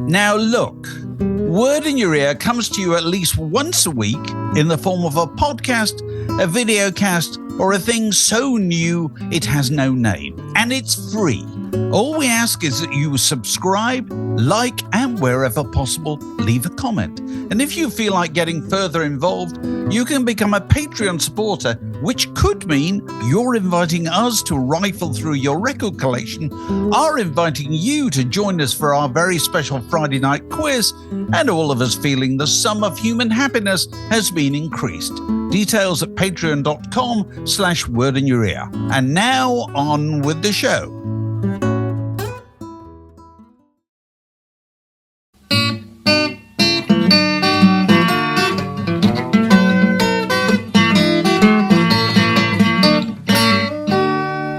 Now look, Word in Your Ear comes to you at least once a week in the form of a podcast, a videocast, or a thing so new it has no name. And it's free. All we ask is that you subscribe, like, and wherever possible, leave a comment. And if you feel like getting further involved, you can become a Patreon supporter, which could mean you're inviting us to rifle through your record collection, are inviting you to join us for our very special Friday night quiz, and all of us feeling the sum of human happiness has been increased. Details at patreon.com/word in your ear. And now on with the show.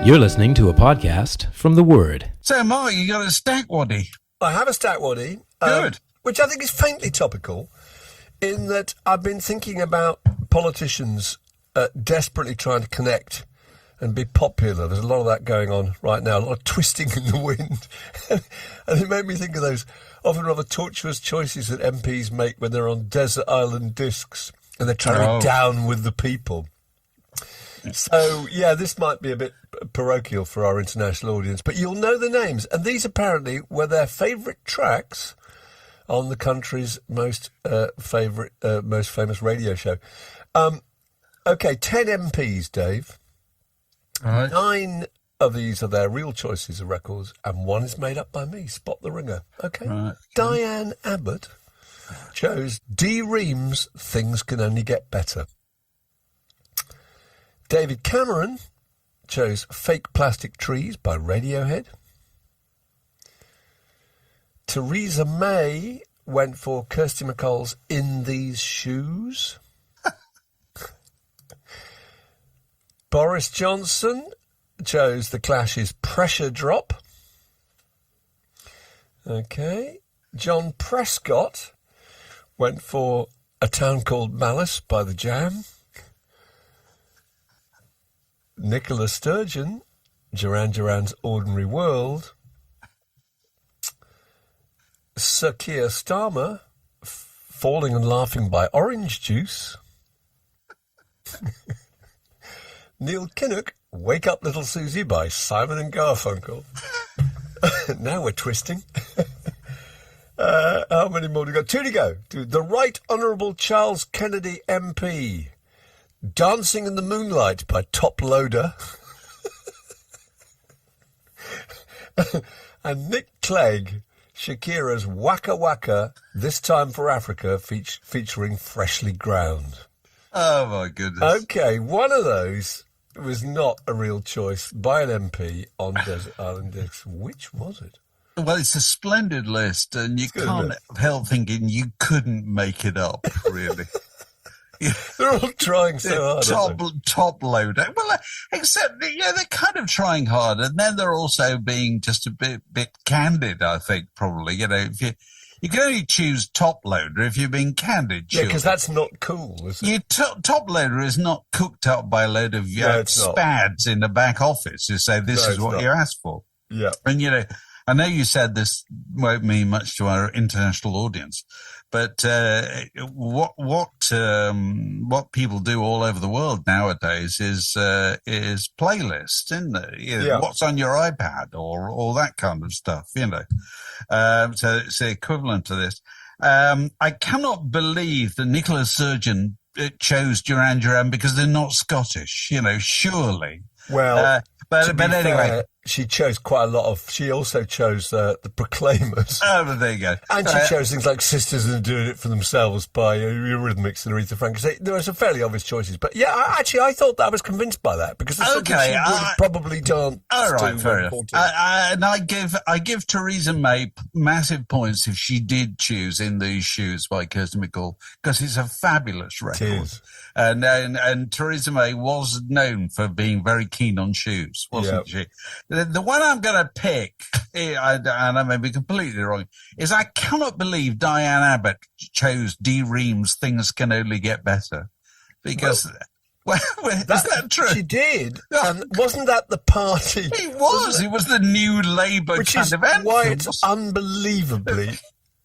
You're listening to a podcast from The Word. So, Mark, you got a stack waddy? I have a stack waddy. Good. Which I think is faintly topical, in that I've been thinking about politicians desperately trying to connect and be popular. There's a lot of that going on right now, a lot of twisting in the wind. And it made me think of those often rather tortuous choices that MPs make when they're on desert island discs and they're trying to be down with the people. So, yeah, this might be a bit parochial for our international audience, but you'll know the names. And these apparently were their favourite tracks on the country's most famous radio show. Okay, 10 MPs, Dave. All right. 9 of these are their real choices of records, and 1 is made up by me. Spot the ringer. Okay. Right. Diane Abbott chose D. Ream's Things Can Only Get Better. David Cameron chose Fake Plastic Trees by Radiohead. Theresa May went for Kirsty MacColl's In These Shoes. Boris Johnson chose The Clash's Pressure Drop. Okay. John Prescott went for A Town Called Malice by The Jam. Nicola Sturgeon, Duran Duran's Ordinary World. Sir Keir Starmer, Falling and Laughing by Orange Juice. Neil Kinnock, Wake Up Little Susie by Simon and Garfunkel. Now we're twisting. How many more do we got? 2 to go. The Right Honourable Charles Kennedy MP. Dancing in the Moonlight by Toploader. And Nick Clegg, Shakira's Waka Waka, This Time for Africa, featuring Freshly Ground. Oh, my goodness. Okay, one of those was not a real choice by an MP on Desert Island Discs. Which was it? Well, it's a splendid list, and you can't help thinking you couldn't make it up, really. They're all trying so hard. Toploader. Well, except, they're kind of trying hard, and then they're also being just a bit candid, I think, probably. If you can only choose Toploader if you're being candid. Yeah, because that's not cool, is it? Toploader is not cooked up by a load of spads in the back office who say this is what you asked for. Yeah. And, I know you said this won't mean much to our international audience, but what people do all over the world nowadays is playlists, isn't it? What's on your iPad or all that kind of stuff, So it's the equivalent to this. I cannot believe that Nicola Sturgeon chose Duran Duran because they're not Scottish, surely. Well, but anyway. Fair, she chose quite a lot of... She also chose the Proclaimers. Oh, well, there you go. And she chose things like Sisters and Doing It For Themselves by Eurythmics and Aretha Franklin. There were some fairly obvious choices. But yeah, I thought that I was convinced by that because it's something she would have probably done. All right, fair enough. And I give Theresa May massive points if she did choose In These Shoes by Kirsty MacColl, because it's a fabulous record. It is. And Theresa May was known for being very keen on shoes, wasn't she? The one I'm going to pick, and I may be completely wrong, is I cannot believe Diane Abbott chose D. Ream's Things Can Only Get Better. Because, is that true? She did. And wasn't that the party? It was. It was the new Labour kind of anthem. Why it's unbelievably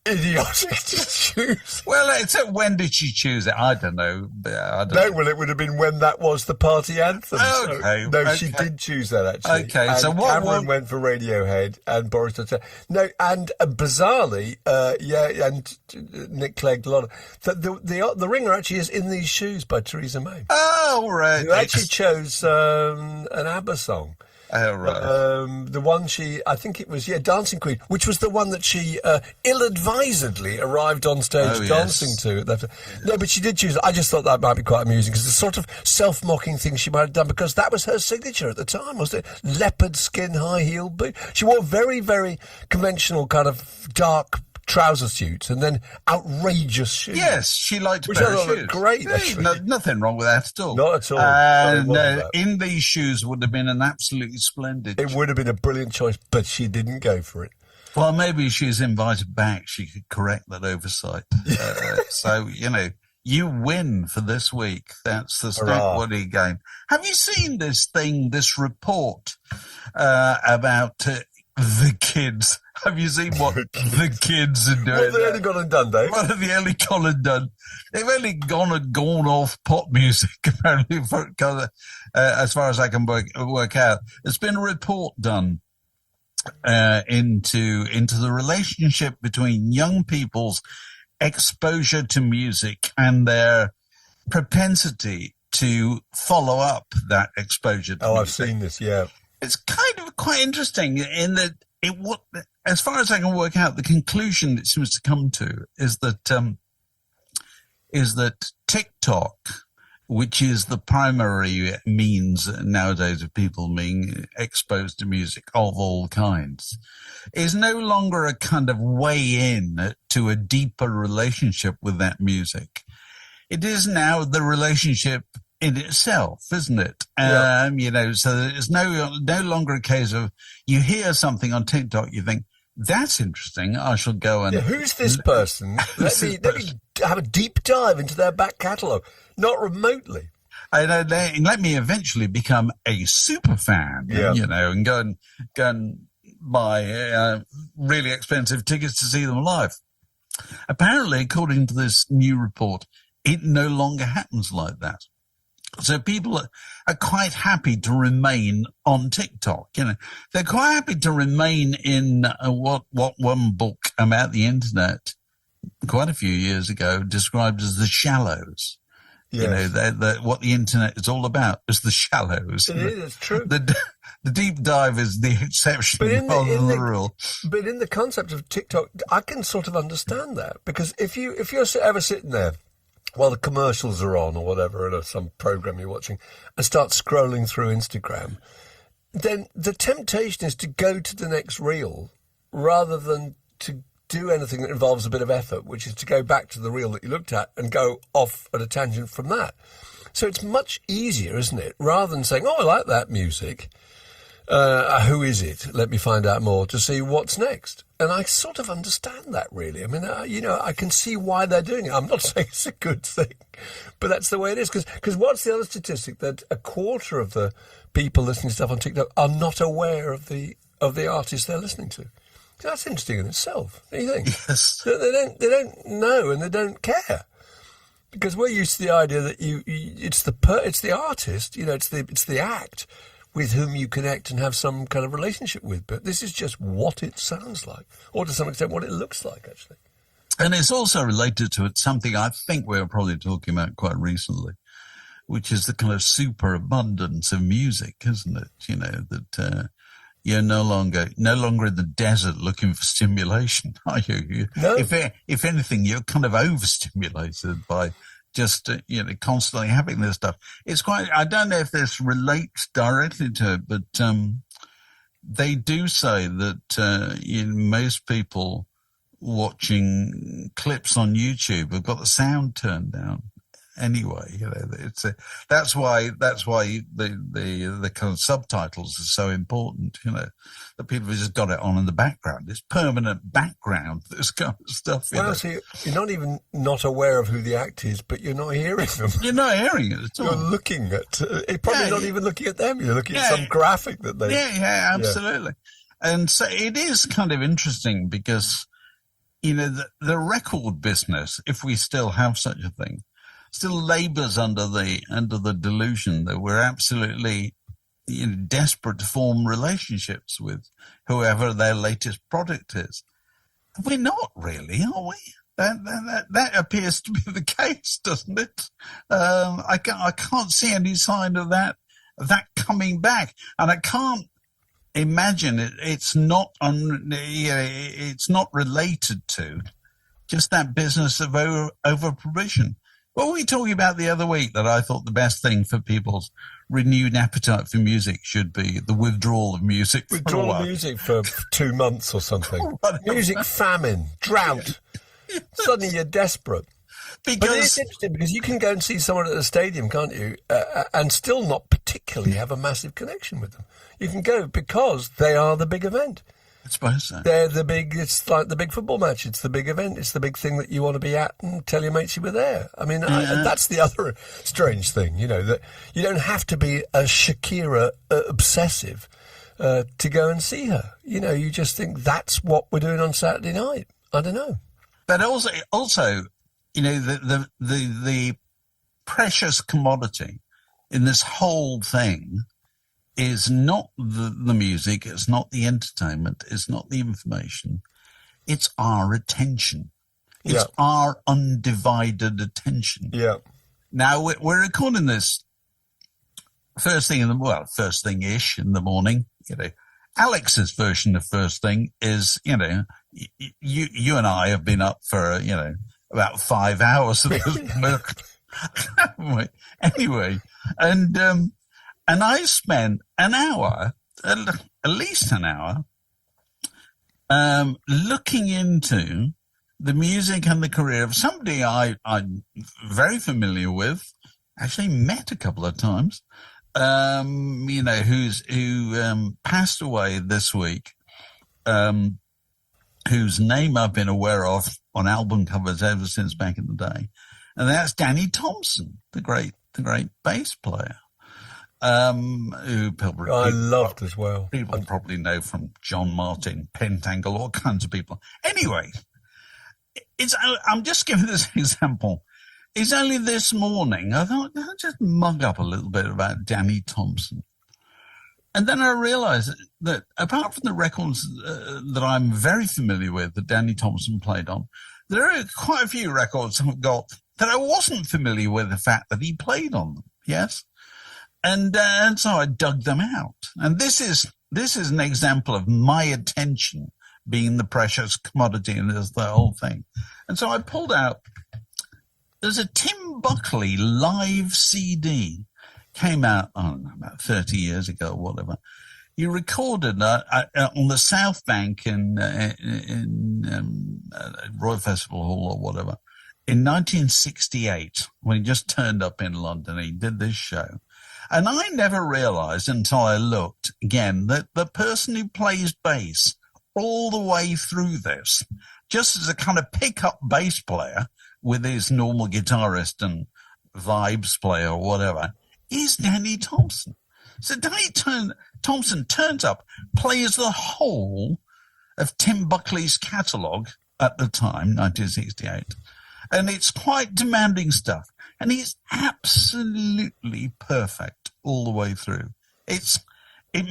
idiotic to choose. Well, when did she choose it? I don't know. Well, it would have been when that was the party anthem. Okay. She did choose that, actually. Okay, and so Cameron went for Radiohead, and Boris did. No, and bizarrely, and Nick Clegg, a lot of the Ringer actually is In These Shoes by Theresa May. Oh, right. Who actually chose an ABBA song. Oh, right. The one I think it was, Dancing Queen, which was the one that she ill-advisedly arrived on stage dancing to. No, but she did choose it. I just thought that might be quite amusing, because the sort of self-mocking thing she might have done, because that was her signature at the time, wasn't it? Leopard skin, high-heeled boot. She wore very, very conventional kind of dark trouser suits and then outrageous shoes. Yes, she liked which a pair I of thought shoes. looked great, actually. Nothing wrong with that at all. Not at all. And In These Shoes would have been an absolutely splendid. It would have been a brilliant choice, but she didn't go for it. Well, maybe she's invited back. She could correct that oversight. So, you win for this week. That's the Stack Woody game. Have you seen this report about the kids? Have you seen what the kids are doing? What have they only gone and done, Dave? What have they only gone and done? They've only gone off pop music, apparently, as far as I can work out. There's been a report done into the relationship between young people's exposure to music and their propensity to follow up that exposure to music. I've seen this, yeah. It's kind of quite interesting in that as far as I can work out, the conclusion it seems to come to is that TikTok, which is the primary means nowadays of people being exposed to music of all kinds, is no longer a kind of way in to a deeper relationship with that music. It is now the relationship in itself, isn't it? Yeah. So it's no longer a case of you hear something on TikTok, you think, that's interesting, I shall go and... Yeah, who's this person? Let me have a deep dive into their back catalogue. Not remotely. Let me eventually become a super fan, and go and buy really expensive tickets to see them live. Apparently, according to this new report, it no longer happens like that. So people are quite happy to remain on TikTok. They're quite happy to remain in what one book about the internet quite a few years ago described as the shallows. Yes. What the internet is all about is the shallows. It is, it's true. The deep dive is the exception rather than the rule. But in the concept of TikTok, I can sort of understand that, because if you're ever sitting there while the commercials are on or whatever, or some program you're watching, and start scrolling through Instagram, then the temptation is to go to the next reel rather than to do anything that involves a bit of effort, which is to go back to the reel that you looked at and go off at a tangent from that. So it's much easier, isn't it? Rather than saying, I like that music. Who is it? Let me find out more to see what's next. And I sort of understand that, really. I mean, I can see why they're doing it. I'm not saying it's a good thing, but that's the way it is. Because what's the other statistic? That a quarter of the people listening to stuff on TikTok are not aware of the artists they're listening to. That's interesting in itself. What do you think? Yes. They don't know and they don't care. Because we're used to the idea that it's the artist, it's the act with whom you connect and have some kind of relationship with. But this is just what it sounds like, or to some extent what it looks like, actually. And it's also related to something I think we were probably talking about quite recently, which is the kind of superabundance of music, isn't it? That you're no longer in the desert looking for stimulation, are you? No. If anything, you're kind of overstimulated by just constantly having this stuff. It's quite. I don't know if this relates directly to it, but they do say that most people watching clips on YouTube have got the sound turned down anyway. That's why the kind of subtitles are so important. That people have just got it on in the background. It's permanent background, this kind of stuff. So you're not even not aware of who the act is, but you're not hearing them. You're not hearing it at all. You're looking at probably not even looking at them. You're looking at some graphic that they. Yeah, absolutely. And so it is kind of interesting because the record business, if we still have such a thing, still labours under the delusion that we're absolutely desperate to form relationships with whoever their latest product is. We're not really, are we? That appears to be the case, doesn't it? I can't see any sign of that coming back, and I can't imagine it's not related to just that business of over provision. What were we talking about the other week that I thought the best thing for people's renewed appetite for music should be the withdrawal of music? Withdrawal of music for 2 months or something. Music famine, drought. Suddenly you're desperate. But it's interesting because you can go and see someone at the stadium, can't you, and still not particularly have a massive connection with them. You can go because they are the big event. I suppose so. It's like the big football match. It's the big event. It's the big thing that you want to be at and tell your mates you were there. I mean, that's the other strange thing, that you don't have to be a Shakira obsessive to go and see her. You just think that's what we're doing on Saturday night. I don't know. But also, the precious commodity in this whole thing is not the music, it's not the entertainment, it's not the information, it's our attention. It's our undivided attention. Yeah. Now, we're recording this first thing-ish in the morning. Alex's version of first thing is, you and I have been up for, about 5 hours of this work. Anyway, and I spent an hour, at least an hour, looking into the music and the career of somebody I'm very familiar with, actually met a couple of times, who passed away this week, whose name I've been aware of on album covers ever since back in the day, and that's Danny Thompson, the great bass player. Who I loved as well. People probably know from John Martin, Pentangle, all kinds of people. Anyway, I'm just giving this example. It's only this morning I thought I'll just mug up a little bit about Danny Thompson, and then I realised that apart from the records that I'm very familiar with that Danny Thompson played on, there are quite a few records I've got that I wasn't familiar with the fact that he played on them. Yes. And so I dug them out. And this is an example of my attention being the precious commodity in this the whole thing. And so I pulled out, there's a Tim Buckley live CD, came out, I don't know, about 30 years ago or whatever. He recorded on the South Bank in Royal Festival Hall or whatever in 1968 when he just turned up in London. He did this show. And I never realized until I looked again that the person who plays bass all the way through this, just as a kind of pickup bass player with his normal guitarist and vibes player or whatever, is Danny Thompson. So Danny Thompson turns up, plays the whole of Tim Buckley's catalogue at the time, 1968. And it's quite demanding stuff. And he's absolutely perfect all the way through. It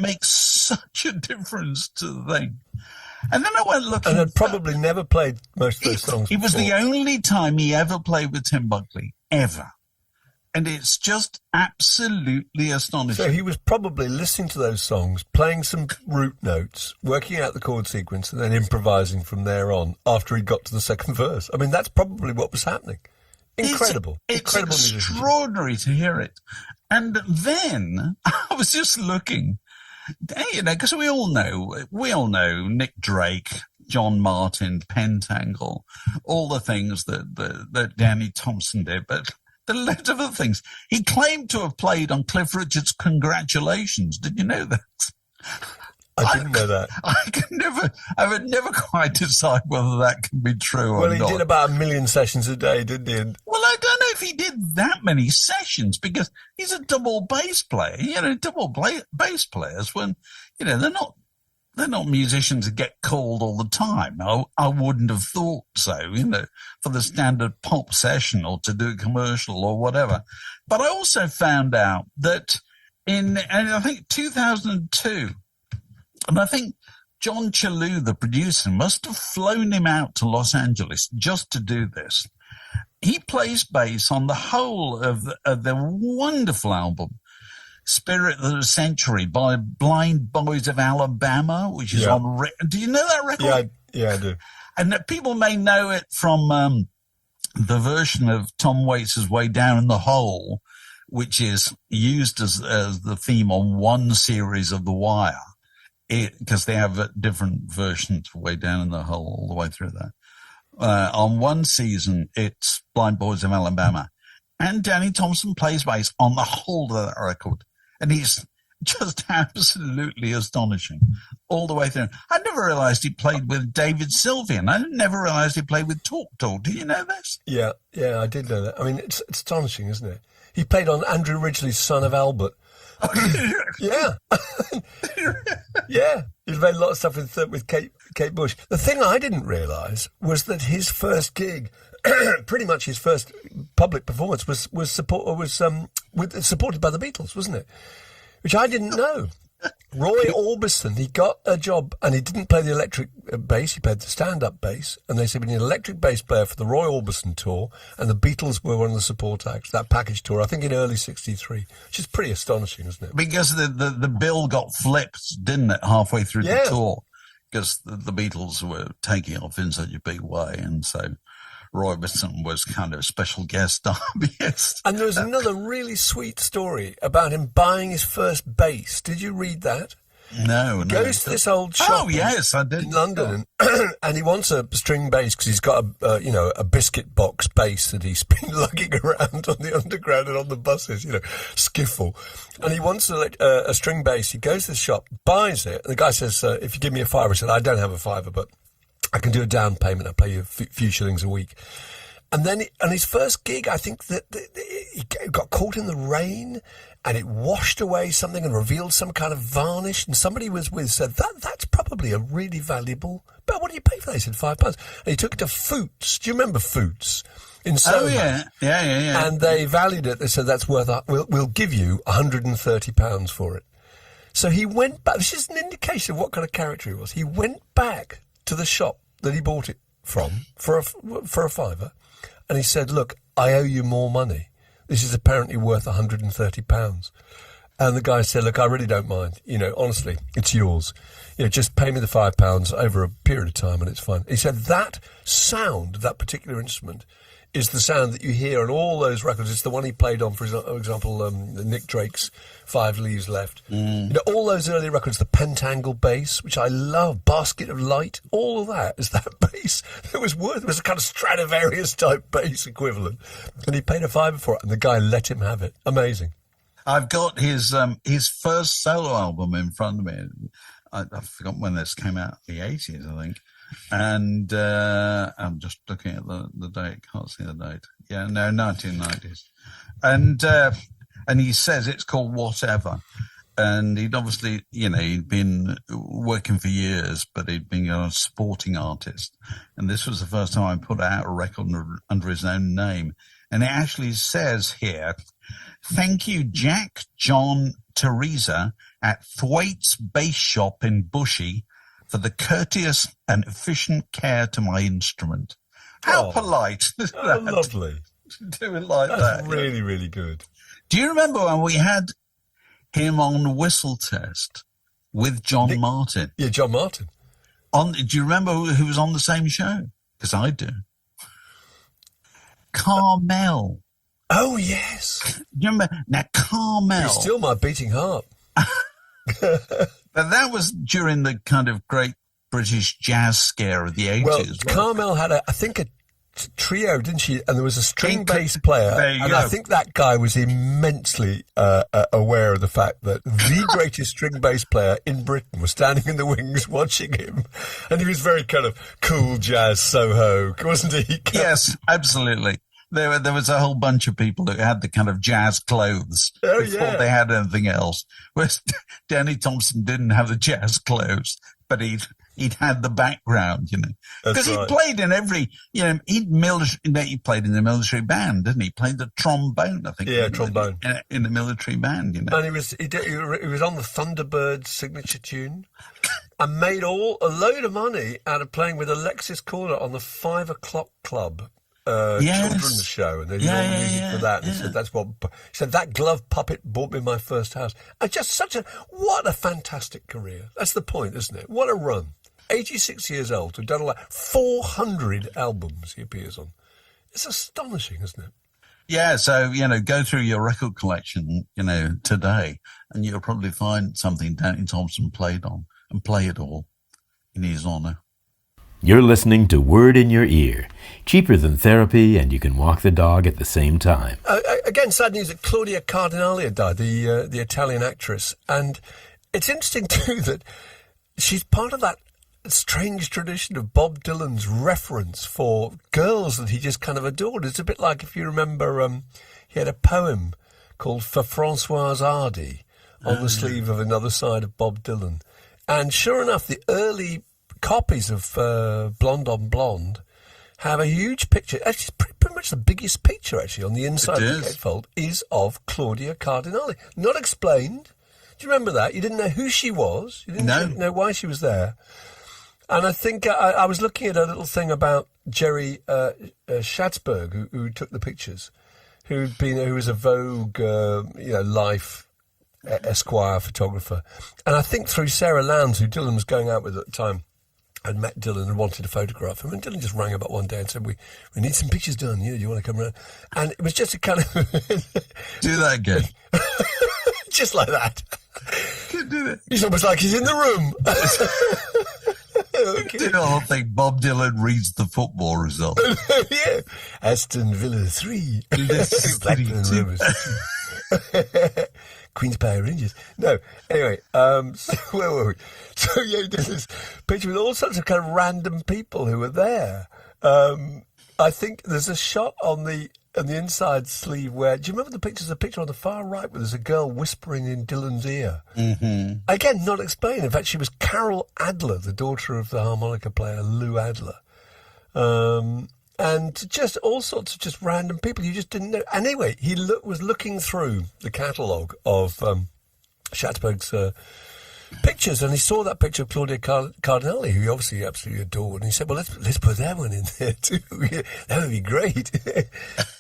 makes such a difference to the thing. And then I went looking. And had probably never played most of those songs It was the only time he ever played with Tim Buckley, ever. And it's just absolutely astonishing. So he was probably listening to those songs, playing some root notes, working out the chord sequence, and then improvising from there on after he got to the second verse. I mean, that's probably what was happening. Incredible. It's extraordinary to hear it. And then I was just looking, because we all know Nick Drake, John Martin, Pentangle, all the things that Danny Thompson did, but the lot of other things. He claimed to have played on Cliff Richard's Congratulations. Did you know that? I didn't know that. I would never quite decide whether that can be true or not. Well, he did about 1 million sessions a day, didn't he? Well, I don't know if he did that many sessions because he's a double bass player. Double bass players, when, they're not they're not musicians that get called all the time. I wouldn't have thought so, for the standard pop session or to do a commercial or whatever. But I also found out that and I think 2002, and I think John Chalou, the producer, must have flown him out to Los Angeles just to do this. He plays bass on the whole of the wonderful album, Spirit of the Century by Blind Boys of Alabama, which is on... Do you know that record? Yeah, I do. And people may know it from the version of Tom Waits' Way Down in the Hole, which is used as the theme on one series of The Wire, because they have different versions of Way Down in the Hole all the way through that. On one season, it's Blind Boys of Alabama. And Danny Thompson plays bass on the whole of that record. And he's just absolutely astonishing all the way through. I never realized he played with David Sylvian. I never realized he played with Talk Talk. Did you know this? Yeah, I did know that. I mean, it's astonishing, isn't it? He played on Andrew Ridgeley's Son of Albert. Yeah. Yeah. He's made a lot of stuff with Kate Bush. The thing I didn't realise was that his first gig, pretty much his first public performance, was supported by the Beatles, wasn't it? Which I didn't know. Roy Orbison, he got a job, and he didn't play the electric bass, he played the stand-up bass, and they said, we need an electric bass player for the Roy Orbison tour, and the Beatles were one of the support acts, that package tour, I think in early 63, which is pretty astonishing, isn't it? Because the bill got flipped, didn't it, halfway through the tour, because the Beatles were taking off in such a big way, and so Roy Orbison was kind of a special guest star. And there's another really sweet story about him buying his first bass. Did you read that? No. Goes to this old shop. Oh, yes, I did. In London, and he wants a string bass because he's got a biscuit box bass that he's been lugging around on the underground and on the buses, skiffle. And he wants a string bass. He goes to the shop, buys it, and the guy says, if you give me a fiver, he said, I don't have a fiver, but I can do a down payment. I'll pay you a few shillings a week. And then on his first gig, I think that he got caught in the rain and it washed away something and revealed some kind of varnish. And somebody was with said, that's probably a really valuable... But what do you pay for that? He said, £5. And he took it to Foots. Do you remember Foots? In Soho. Oh, yeah. And they valued it. They said, that's worth... We'll give you £130 for it. So he went back. This is an indication of what kind of character he was. He went back to the shop that he bought it from for a fiver, and he said, look, I owe you more money. This is apparently worth £130. And the guy said, look, I really don't mind. Honestly, it's yours. Just pay me the £5 over a period of time and it's fine. He said that sound of that particular instrument is the sound that you hear on all those records. It's the one he played on, for example, Nick Drake's Five Leaves Left. All those early records, the pentangle bass, which I love, Basket of Light, all of that is that bass. It was a kind of Stradivarius type bass equivalent. And he paid a fiver for it, and the guy let him have it. Amazing. I've got his first solo album in front of me. I've forgotten when this came out, the 80s, I think. And I'm just looking at the date. Can't see the date. Yeah, no, 1990s. And he says it's called Whatever. And he'd obviously, he'd been working for years, but he'd been a sporting artist. And this was the first time I put out a record under his own name. And it actually says here, thank you, Jack, John, Theresa at Thwaites Bass Shop in Bushey, for the courteous and efficient care to my instrument. How polite is that? Lovely. Do it like that. That's really, really good. Do you remember when we had him on Whistle Test with John Martin? Yeah, John Martin. Do you remember who was on the same show? Because I do. Carmel. Oh, yes. Do you remember? Now, Carmel. He's still my beating heart. But that was during the kind of great British jazz scare of the 80s. Well, Carmel had, I think, a trio, didn't she? And there was a string bass player. And I think that guy was immensely aware of the fact that the greatest string bass player in Britain was standing in the wings watching him. And he was very kind of cool jazz Soho, wasn't he? Yes, absolutely. There was a whole bunch of people who had the kind of jazz clothes before they had anything else. Whereas Danny Thompson didn't have the jazz clothes. but he'd had the background, because he played in every, he played in the military band, didn't he? He played the trombone, I think. Yeah, trombone in the military band, And he was on the Thunderbirds signature tune, and made a load of money out of playing with Alexis Corner on the 5 o'clock club. Children's show, and they did all the music for that. And he said that glove puppet bought me my first house. And just what a fantastic career. That's the point, isn't it? What a run. 86 years old, we've done 400 albums he appears on. It's astonishing, isn't it? Yeah, so, go through your record collection, today, and you'll probably find something Danny Thompson played on, and play it all in his honour. You're listening to Word in Your Ear. Cheaper than therapy, and you can walk the dog at the same time. Again, sad news that Claudia Cardinale died, the Italian actress. And it's interesting, too, that she's part of that strange tradition of Bob Dylan's reference for girls that he just kind of adored. It's a bit like, if you remember, he had a poem called For Françoise Hardy on the sleeve of Another Side of Bob Dylan. And sure enough, the early copies of Blonde on Blonde have a huge picture. Actually, it's pretty much the biggest picture, actually, on the inside of the gatefold is of Claudia Cardinale. Not explained. Do you remember that? You didn't know who she was. You didn't know why she was there. And I think I was looking at a little thing about Jerry Schatzberg, who took the pictures, who was a Vogue, Life Esquire photographer. And I think through Sarah Lowndes, who Dylan was going out with at the time, I'd met Dylan and wanted to photograph him, and Dylan just rang up one day and said, "We need some pictures done. Do you want to come around?" And it was just a kind of do that again, just like that. Could do it. It's almost like he's in the room. Okay. Do the whole thing. Bob Dylan reads the football result. Yeah, Aston Villa 3, Blackburn Rovers 2. Queen's Power Rangers. No, anyway, so where were we? So yeah, he did this picture with all sorts of kind of random people who were there. I think there's a shot on the inside sleeve where, do you remember the picture? There's a picture on the far right where there's a girl whispering in Dylan's ear. Mm-hmm. Again, not explained. In fact, she was Carol Adler, the daughter of the harmonica player Lou Adler. And just all sorts of just random people you just didn't know. Anyway, he was looking through the catalogue of Schatzberg's pictures, and he saw that picture of Claudia Cardinale, who he obviously absolutely adored, and he said, well, let's put that one in there too. That would be great.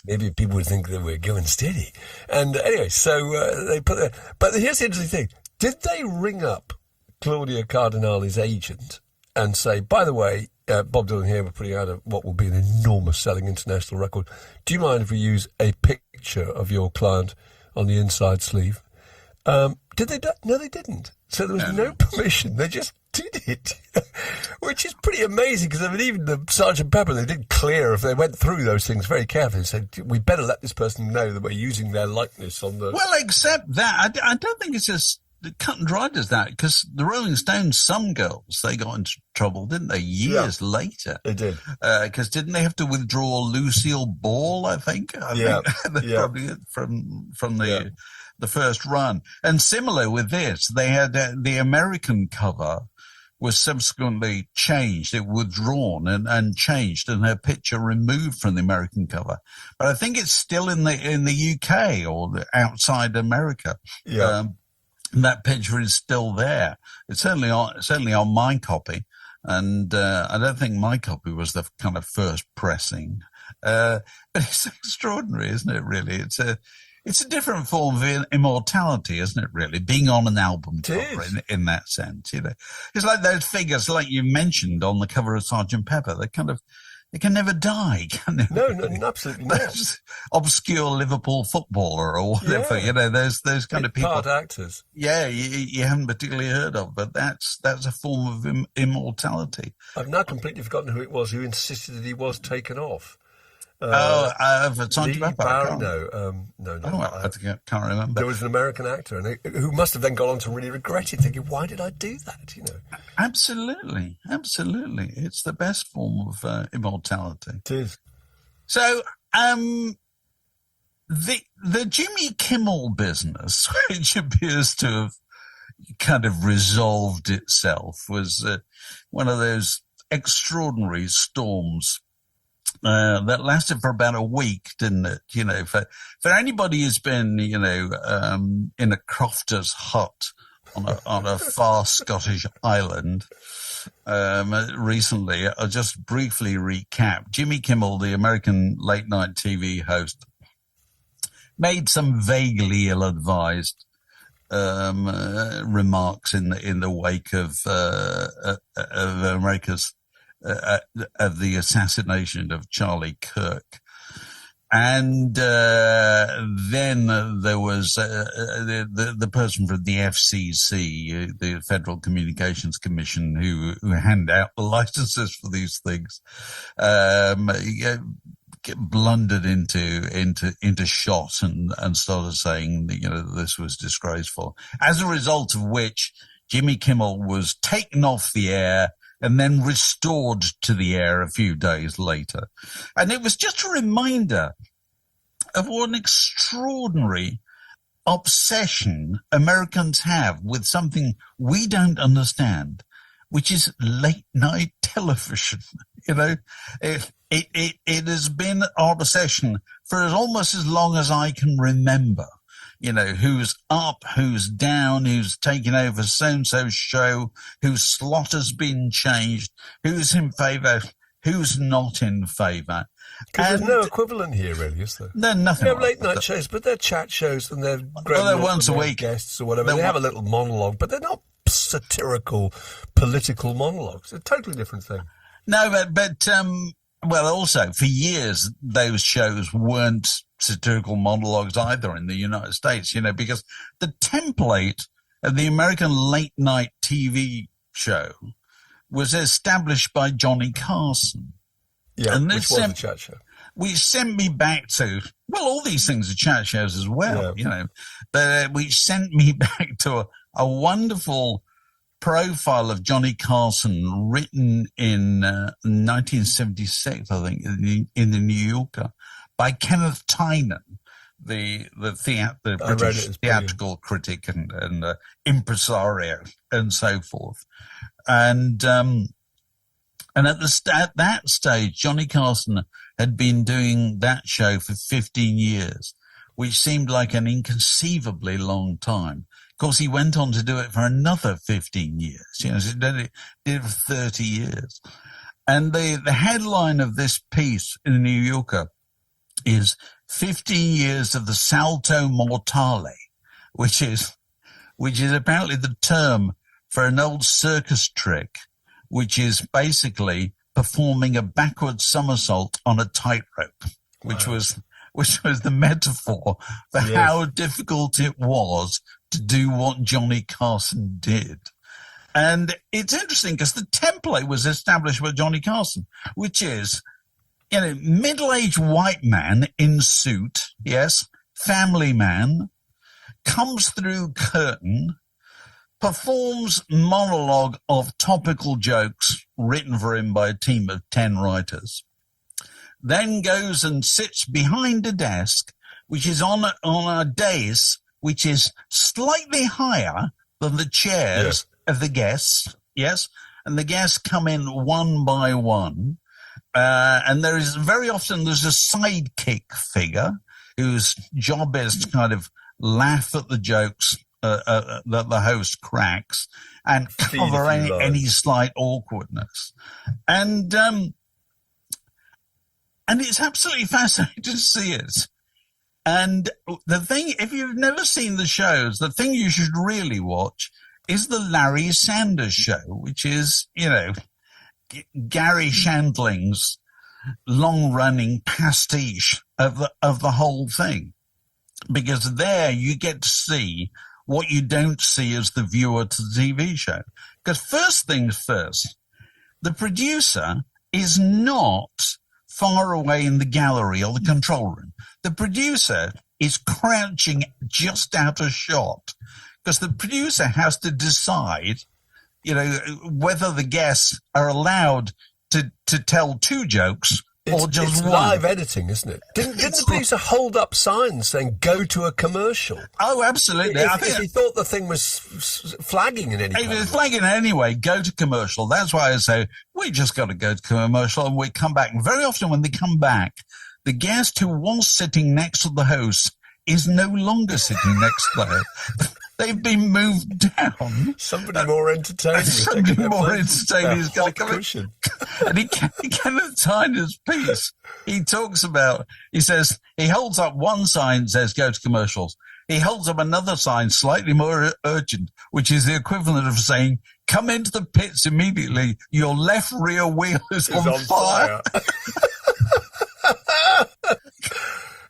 Maybe people would think that we're going steady. And anyway, so they put that. But here's the interesting thing. Did they ring up Claudia Cardinale's agent and say, by the way, Bob Dylan here, we're putting out what will be an enormous selling international record. Do you mind if we use a picture of your client on the inside sleeve? Did they? No, they didn't. So there was no permission. They just did it, which is pretty amazing because, I mean, even the Sgt. Pepper, they did clear if they went through those things very carefully and said, we better let this person know that we're using their likeness on the... Well, except that, I don't think it's as cut and dried as that, because the Rolling Stones, some girls, they got into trouble, didn't they, years later? They did. Because didn't they have to withdraw Lucille Ball, I think? I think probably from the first run. And similar with this, they had the American cover was subsequently changed, it withdrawn and changed, and her picture removed from the American cover. But I think it's still in the UK or outside America. Yeah. That picture is still there. It's certainly on my copy, and I don't think my copy was the kind of first pressing. But it's extraordinary, isn't it? Really, it's a different form of immortality, isn't it? Really, being on an album cover in that sense, it's like those figures, like you mentioned on the cover of Sgt. Pepper. They can never die, can they? No, absolutely not. Those obscure Liverpool footballer or whatever, those kind of people. Part actors. Yeah, you haven't particularly heard of, but that's a form of immortality. I've now completely forgotten who it was who insisted that he was taken off. For Sgt. Pepper? No. I can't remember. There was an American actor who must have then gone on to really regret it, thinking, why did I do that, Absolutely. It's the best form of immortality. It is. So, the Jimmy Kimmel business, which appears to have, kind of resolved itself was one of those extraordinary storms that lasted for about a week, didn't it? You know, for anybody who's been, you know, in a crofter's hut on a far Scottish island recently, I'll just briefly recap. Jimmy Kimmel, the American late night TV host, made some vaguely ill-advised remarks in the wake of America's of the assassination of Charlie Kirk. And then there was the person from the FCC, the Federal Communications Commission, who hand out the licenses for these things, blundered into shot and started saying that, you know, this was disgraceful. As a result of which, Jimmy Kimmel was taken off the air and then restored to the air a few days later. And it was just a reminder of what an extraordinary obsession Americans have with something we don't understand, which is late night television. You know, it has been our obsession for almost as long as I can remember. You know, who's up, who's down, who's taken over so-and-so show, whose slot has been changed, who's in favour, who's not in favour. Because there's no equivalent here, really, is there? No, nothing. They have late night shows, but they're chat shows and they're they're once a week. Guests or whatever. They have a little monologue, but they're not satirical, political monologues. It's a totally different thing. No, but well, also for years those shows weren't satirical monologues either in the United States, you know, because the template of the American late night TV show was established by Johnny Carson. Yeah, and which was a chat show. Which sent me back to, well, all these things are chat shows as well, you know, but which sent me back to a wonderful profile of Johnny Carson written in 1976, I think, in the New Yorker, by Kenneth Tynan, the British theatrical critic and impresario and so forth. And at that stage, Johnny Carson had been doing that show for 15 years, which seemed like an inconceivably long time. Of course, he went on to do it for another 15 years. You know, so he did it for 30 years. And the headline of this piece in the New Yorker is 15 years of the salto mortale, which is apparently the term for an old circus trick, which is basically performing a backward somersault on a tightrope, which was the metaphor for how difficult it was to do what Johnny Carson did. And it's interesting because the template was established by Johnny Carson, which is, you know, middle-aged white man in suit, yes, family man, comes through curtain, performs monologue of topical jokes written for him by a team of 10 writers, then goes and sits behind a desk, which is on a dais, which is slightly higher than the chairs of the guests, yes, and the guests come in one by one, and there's a sidekick figure whose job is to kind of laugh at the jokes that the host cracks and cover any slight awkwardness. And it's absolutely fascinating to see it. And the thing, if you've never seen the shows, the thing you should really watch is the Larry Sanders Show, which is, you know, Gary Shandling's long-running pastiche of the whole thing. Because there you get to see what you don't see as the viewer to the TV show. Because first things first, the producer is not far away in the gallery or the control room. The producer is crouching just out of shot because the producer has to decide, you know, whether the guests are allowed to tell two jokes It's live editing, isn't it? Didn't the producer hold up signs saying "Go to a commercial"? Oh, absolutely. If he thought the thing was flagging in any way. If it's flagging anyway, go to commercial. That's why I say we just got to go to commercial, and we come back. And very often when they come back, the guest who was sitting next to the host is no longer sitting next to the host. They've been moved down. Somebody more entertaining. Somebody more entertaining is going to come cushion. And he cannot sign his piece. He says, he holds up one sign, says, go to commercials. He holds up another sign, slightly more urgent, which is the equivalent of saying, come into the pits immediately. Your left rear wheel is on fire.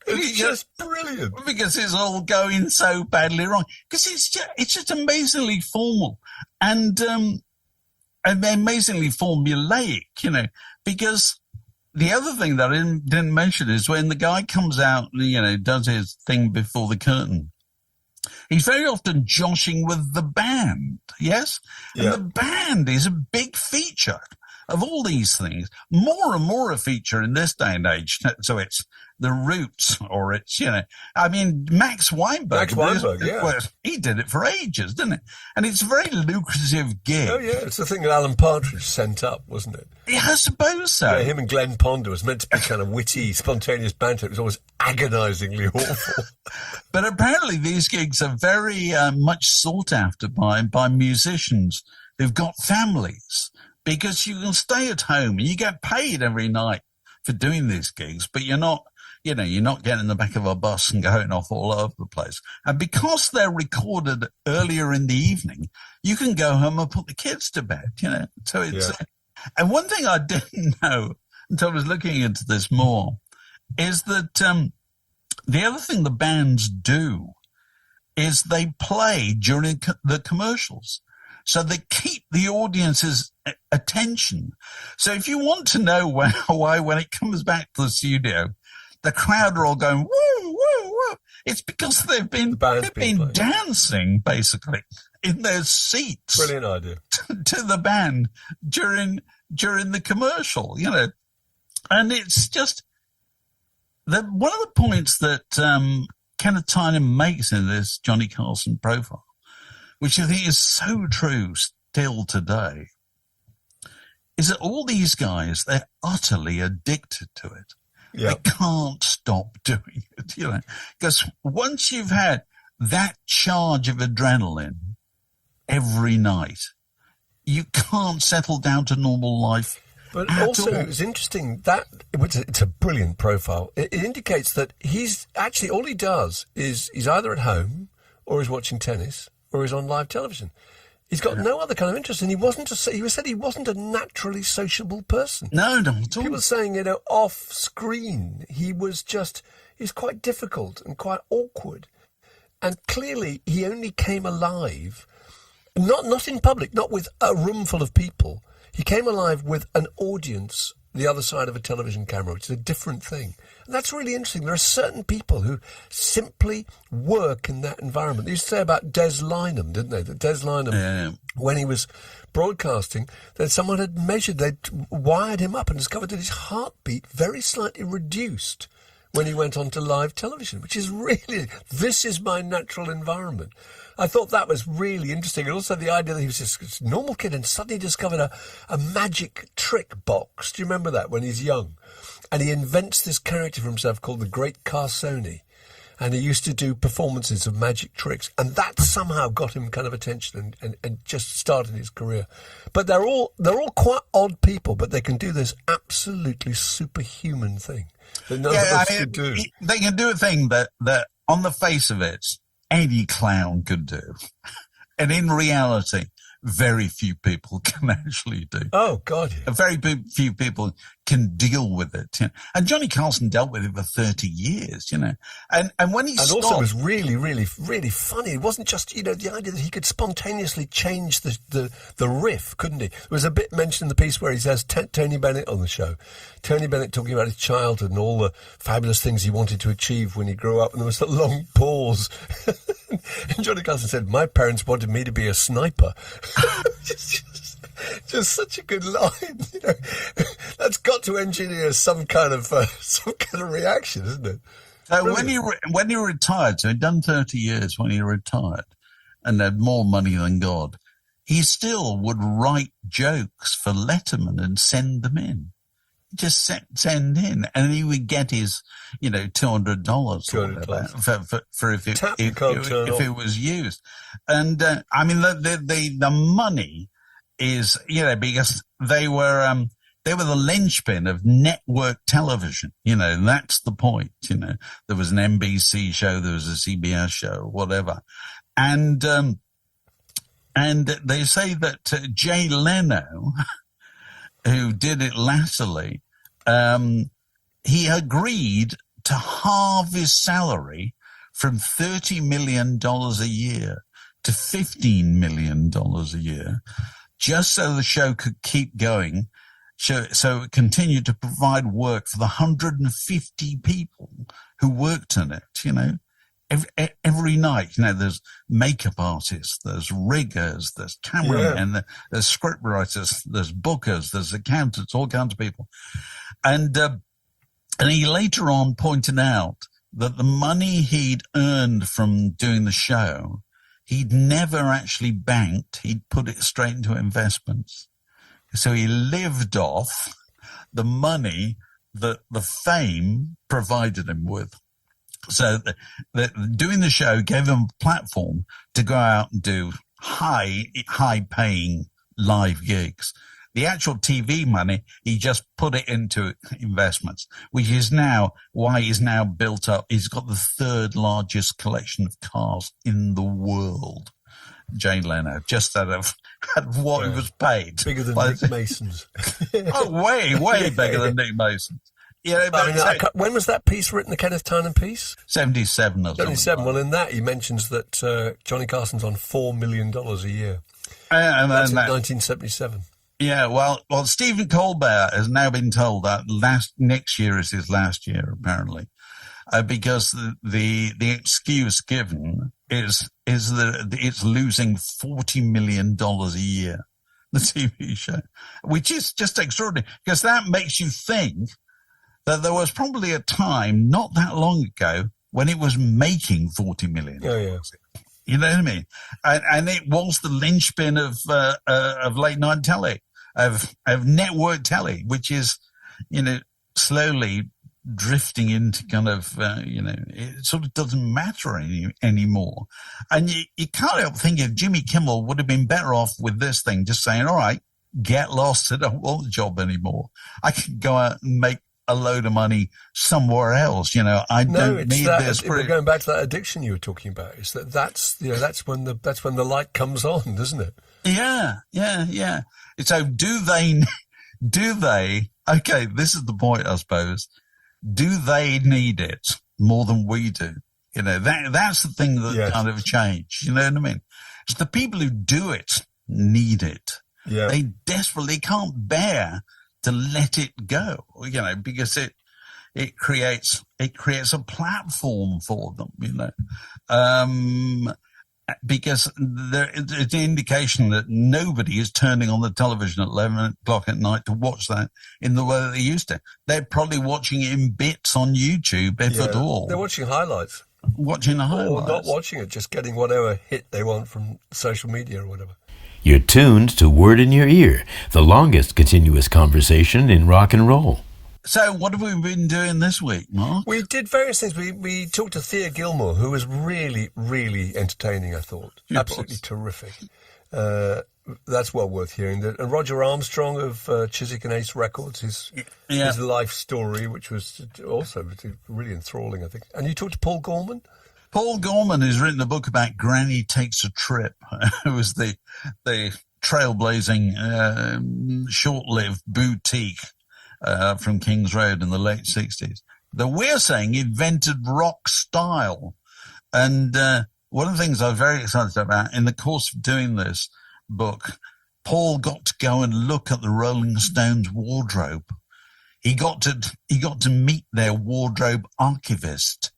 It's just brilliant. Because it's all going so badly wrong. Because it's just amazingly formal and amazingly formulaic, because the other thing that I didn't mention is when the guy comes out, does his thing before the curtain, he's very often joshing with the band, yes? And the band is a big feature of all these things. More and more a feature in this day and age. So it's the Roots, or it's, Max Weinberg. He did it for ages, didn't it? And it's a very lucrative gig. Oh, yeah, it's the thing that Alan Partridge sent up, wasn't it? Yeah, I suppose so. Yeah, him and Glenn Ponder was meant to be kind of witty, spontaneous banter. It was always agonisingly awful. But apparently these gigs are very much sought after by musicians who've got families, because you can stay at home and you get paid every night for doing these gigs, but you're not getting in the back of a bus and going off all over the place. And because they're recorded earlier in the evening, you can go home and put the kids to bed, So it's, and one thing I didn't know until I was looking into this more is that the other thing the bands do is they play during the commercials. So they keep the audience's attention. So if you want to know why when it comes back to the studio, the crowd are all going, woo, woo, woo, it's because they've been dancing, basically, in their seats. Brilliant idea. To the band during the commercial, And it's just one of the points that Kenneth Tynan makes in this Johnny Carson profile, which I think is so true still today, is that all these guys, they're utterly addicted to it. They can't stop doing it, because once you've had that charge of adrenaline every night, you can't settle down to normal life. But also, it was interesting that it's a brilliant profile. It indicates that he's actually, all he does is he's either at home or he's watching tennis or he's on live television. He's got no other kind of interest, and he said he wasn't a naturally sociable person. No, not at all. People saying, off screen, he's quite difficult and quite awkward. And clearly he only came alive, not in public, not with a room full of people. He came alive with an audience the other side of a television camera, which is a different thing. And that's really interesting. There are certain people who simply work in that environment. They used to say about Des Lynam, didn't they? That Des Lynam, when he was broadcasting, that someone had they'd wired him up and discovered that his heartbeat very slightly reduced when he went on to live television, which is really, this is my natural environment. I thought that was really interesting. And also the idea that he was just a normal kid and suddenly discovered a magic trick box. Do you remember that, when he's young? And he invents this character for himself called the Great Carsoni. And he used to do performances of magic tricks. And that somehow got him kind of attention and just started his career. But they're all quite odd people, but they can do this absolutely superhuman thing that none of us could do. They can do a thing that on the face of it, any clown could do. And in reality, very few people can actually do. Oh, God. Yeah. Very few people can deal with it. And Johnny Carson dealt with it for 30 years, And when he stopped... also it was really, really, really funny. It wasn't just, the idea that he could spontaneously change the riff, couldn't he? There was a bit mentioned in the piece where he says Tony Bennett on the show. Tony Bennett talking about his childhood and all the fabulous things he wanted to achieve when he grew up. And there was a long pause. And Johnny Carson said, my parents wanted me to be a sniper. just such a good line. That's got to engineer some kind of reaction, isn't it? So when he retired, so he'd done 30 years when he retired and had more money than God, he still would write jokes for Letterman and send them in. Just send in, and he would get his, $200 or whatever for if it was used. And the money is, because they were the linchpin of network television. That's the point. There was an NBC show, there was a CBS show, whatever, and they say that Jay Leno, who did it latterly, he agreed to halve his salary from $30 million a year to $15 million a year, just so the show could keep going, so it continued to provide work for the 150 people who worked on it, every night. There's makeup artists, there's riggers, there's cameramen, there's script writers, there's bookers, there's accountants, all kinds of people. And he later on pointed out that the money he'd earned from doing the show, he'd never actually banked. He'd put it straight into investments. So he lived off the money that the fame provided him with. So doing the show gave him a platform to go out and do high-paying live gigs. The actual TV money, he just put it into investments, which is now why he's now built up. He's got the third largest collection of cars in the world, Jay Leno, just out of what he was paid. Bigger than Nick Mason's. way bigger than Nick Mason's. When was that piece written, the Kenneth Tynan piece? 77 or 77. Well, in that he mentions that Johnny Carson's on $4 million a year. That's in 1977. Yeah, well, Stephen Colbert has now been told that next year is his last year, apparently, because the excuse given is that it's losing $40 million a year, the TV show, which is just extraordinary, because that makes you think that there was probably a time not that long ago when it was making $40 million. Oh, yeah. You know what I mean? And it was the linchpin of late night telly, of network telly, which is, slowly drifting into kind of, it sort of doesn't matter anymore. And you can't help thinking Jimmy Kimmel would have been better off with this thing, just saying, all right, get lost. I don't want the job anymore. I can go out and make a load of money somewhere else. I don't need this. We're going back to that addiction you were talking about. Is that's when the light comes on, doesn't it? Yeah. So do they? Okay, this is the point, I suppose. Do they need it more than we do? That's the thing that kind of changed. You know what I mean? It's the people who do it need it. Yeah. They desperately can't bear to let it go, because it creates a platform for them, because it's an indication that nobody is turning on the television at 11 o'clock at night to watch that in the way that they used to. They're probably watching it in bits on YouTube, if at all. They're watching highlights. Watching the highlights. Or not watching it, just getting whatever hit they want from social media or whatever. You're tuned to Word in Your Ear, the longest continuous conversation in rock and roll. So what have we been doing this week, Mark? We did various things. We talked to Thea Gilmore, who was really, really entertaining, I thought. Absolutely terrific. That's well worth hearing. And Roger Armstrong of Chiswick and Ace Records, his life story, which was also really enthralling, I think. And you talked to Paul Gorman? Paul Gorman has written a book about Granny Takes a Trip. It was the trailblazing, short-lived boutique from Kings Road in the late 60s. That we're saying invented rock style. And one of the things I was very excited about, in the course of doing this book, Paul got to go and look at the Rolling Stones wardrobe. He got to meet their wardrobe archivist.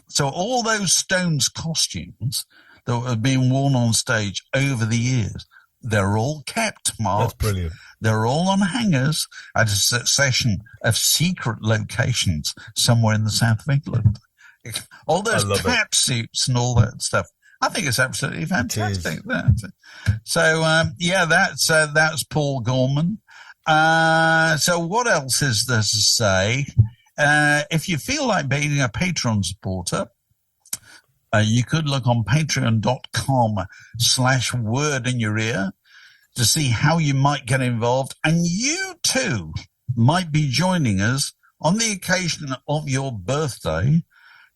So all those Stones costumes that were being worn on stage over the years They're all kept, Mark. That's brilliant. They're all on hangers at a succession of secret locations somewhere in the south of England. All those cat suits and all that stuff. I think it's absolutely fantastic. So, that's Paul Gorman. So what else is there to say? If you feel like being a Patreon supporter, you could look on patreon.com/wordinyour-ear to see how you might get involved. And you too might be joining us on the occasion of your birthday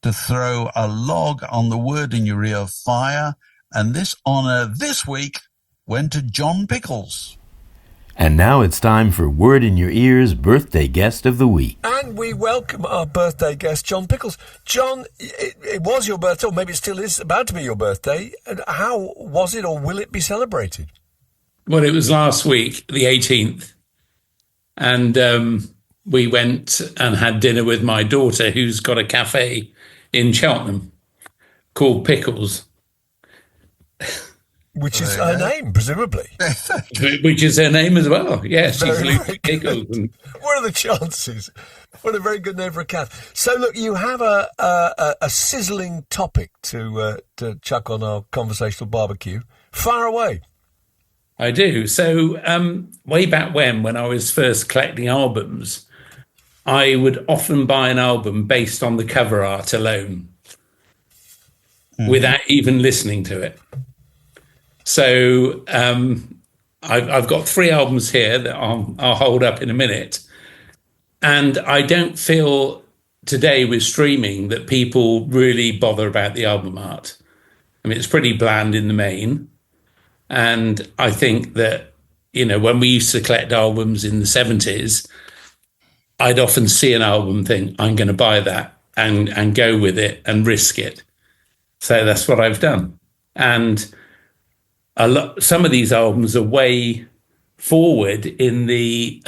to throw a log on the Word in Your Ear fire. And this honor this week went to Jon Pickles. And now it's time for Word in Your Ear's birthday guest of the week. And we welcome our birthday guest, Jon Pickles. Jon, it was your birthday, or maybe it still is about to be your birthday. And how was it, or will it be celebrated? Well, it was last week, the 18th. And we went and had dinner with my daughter, who's got a cafe in Cheltenham called Pickles. Which is her name, presumably. Which is her name as well. Yes, she's Lucy Pickles. What are the chances? What a very good name for a cat. So, look, you have a sizzling topic to chuck on our conversational barbecue. Far away. I do. So, way back when I was first collecting albums, I would often buy an album based on the cover art alone, without even listening to it. So I've got 3 albums here that I'll hold up in a minute. And I don't feel today with streaming that people really bother about the album art. I mean, it's pretty bland in the main. And I think that, when we used to collect albums in the 70s, I'd often see an album, think, I'm going to buy that and go with it and risk it. So that's what I've done. And some of these albums are way forward in the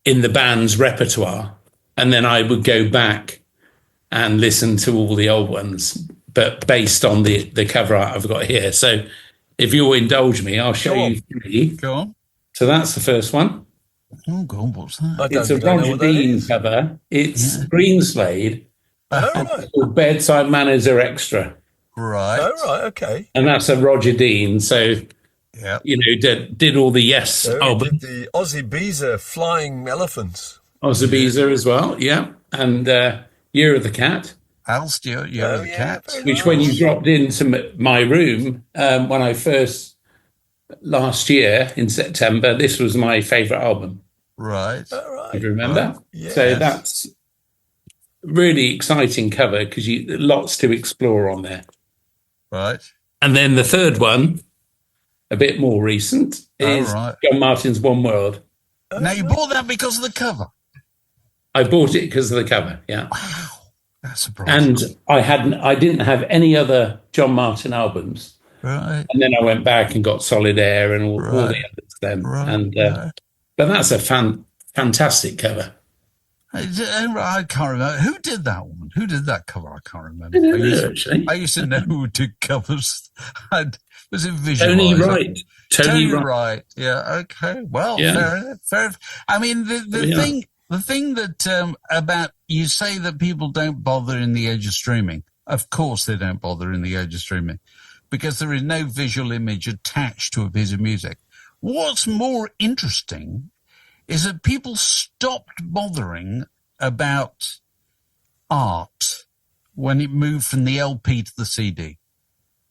band's repertoire, and then I would go back and listen to all the old ones, but based on the cover art I've got here. So if you'll indulge me, I'll show you 3. Go on. So that's the first one. Oh, God, what's that? It's a Roger Dean cover. It's Green Slade. Oh, right. It's called Bedside Manners Are Extra. Right. Oh, right, okay. And that's a Roger Dean. So, did all the Yes album. Did the Ozzy Beezer Flying Elephants. Ozzy Beezer as well, yeah. And Year of the Cat. Al Stewart, Year of the Cat. Which when you dropped into my room, when I first, last year in September, this was my favourite album. Right. Oh, right. Do you remember? Right. Yes. So that's really exciting cover because lots to explore on there. Right. And then the third one, a bit more recent, is John Martin's One World. Now, you bought that because of the cover? I bought it because of the cover, yeah. Wow. That's surprising. And I didn't have any other John Martin albums. Right. And then I went back and got Solid Air and all the others then. Right. And but that's a fantastic cover. I can't remember. Who did that one? Who did that cover? I can't remember. I used to know who did covers. Was it Visualizer? Tony Wright. Tony Wright. Yeah, okay. Well, fair enough. I mean, the thing that about, you say that people don't bother in the age of streaming. Of course they don't bother in the age of streaming because there is no visual image attached to a piece of music. What's more interesting is that people stopped bothering about art when it moved from the LP to the CD.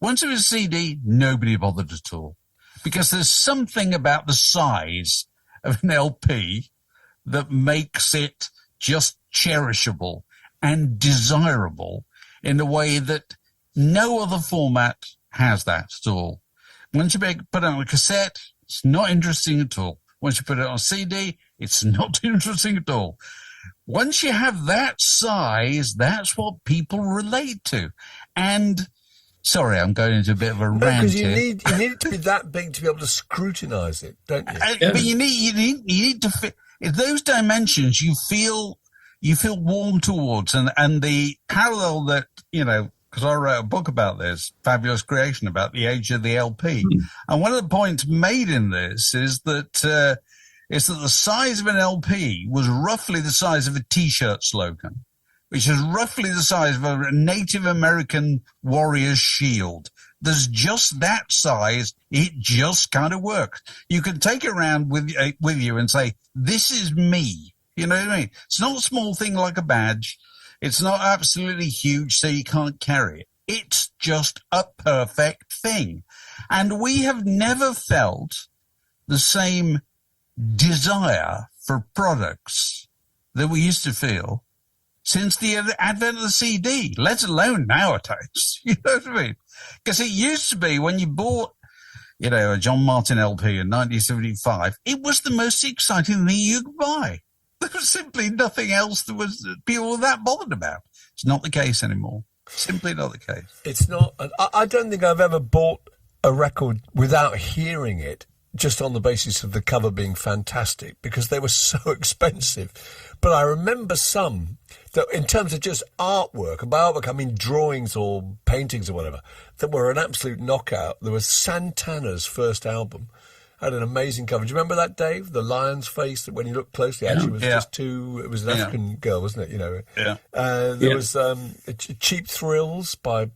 Once it was a CD, nobody bothered at all because there's something about the size of an LP that makes it just cherishable and desirable in a way that no other format has that at all. Once you put it on a cassette, it's not interesting at all. Once you put it on a CD, it's not interesting at all. Once you have that size, that's what people relate to. And, sorry, I'm going into a bit of a rant here. Because you need it to be that big to be able to scrutinise it, don't you? But you need to fit those dimensions. You feel warm towards, and the parallel that because I wrote a book about this fabulous creation about the age of the LP. And one of the points made in this is that the size of an LP was roughly the size of a T-shirt slogan, which is roughly the size of a Native American warrior's shield. There's just that size. It just kind of works. You can take it around with you and say, this is me. You know what I mean? It's not a small thing like a badge. It's not absolutely huge, so you can't carry it. It's just a perfect thing. And we have never felt the same desire for products that we used to feel since the advent of the CD, let alone nowadays. You know what I mean? Because it used to be when you bought, a John Martin LP in 1975, it was the most exciting thing you could buy. There was simply nothing else that people were that bothered about. It's not the case anymore. Simply not the case. It's not. I don't think I've ever bought a record without hearing it, just on the basis of the cover being fantastic, because they were so expensive. But I remember some that, in terms of just artwork, and by artwork I mean drawings or paintings or whatever, that were an absolute knockout. There was Santana's first album. Had an amazing cover. Do you remember that, Dave? The lion's face that when you look closely, actually was just two. It was an African girl, wasn't it? There was Cheap Thrills by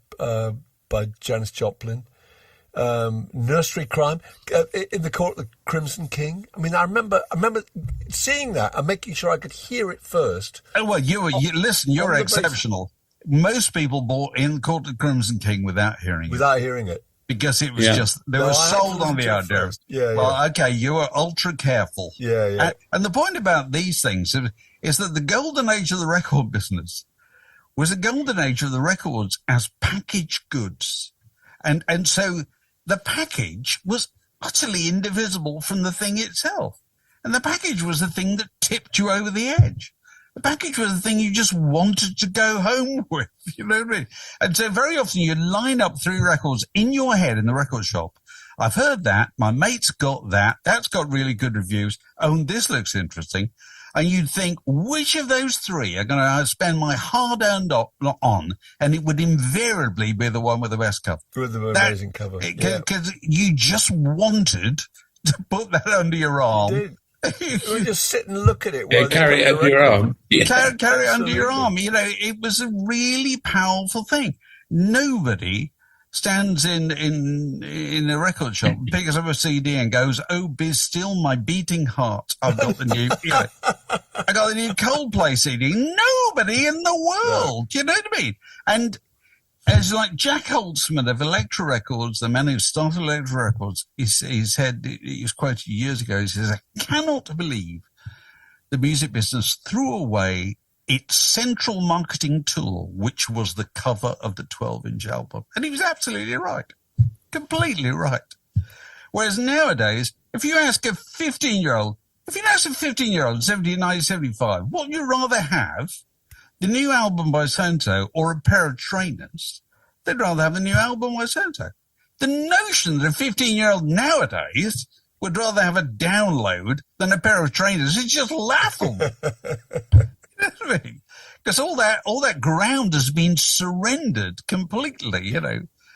Janis Joplin. Nursery Crime in the Court of the Crimson King. I mean, I remember seeing that and making sure I could hear it first. Oh well, you're exceptional. Most people bought In the Court of the Crimson King without hearing it. Because it was they were sold on the idea. Well, okay, you were ultra careful. And the point about these things is that the golden age of the record business was the golden age of the records as packaged goods. And so the package was utterly indivisible from the thing itself. And the package was the thing that tipped you over the edge. The package was the thing you just wanted to go home with, you know what I mean? And so very often you line up 3 records in your head in the record shop. I've heard that. My mate's got that. That's got really good reviews. Oh, and this looks interesting. And you'd think, which of those 3 are going to spend my hard-earned on? And it would invariably be the one with the best cover. With the amazing cover. Because you just wanted to put that under your arm. You did. You just sit and look at it. Carry it under your arm. Carry it under your arm. It was a really powerful thing. Nobody stands in a record shop, picks up a CD and goes, "Oh, be still my beating heart. I've got the new, I got the new Coldplay CD." Nobody in the world. Do you know what I mean? And it's like Jack Holtzman of Elektra Records, the man who started Elektra Records, he said, he was quoted years ago, he says, "I cannot believe the music business threw away its central marketing tool, which was the cover of the 12-inch album." And he was absolutely right. Completely right. Whereas nowadays, if you ask a 15-year-old in 1975, what would you rather have? The new album by Santo or a pair of trainers? They'd rather have the new album by Santo. The notion that a 15-year-old nowadays would rather have a download than a pair of trainers is just laughable. Because all that ground has been surrendered completely,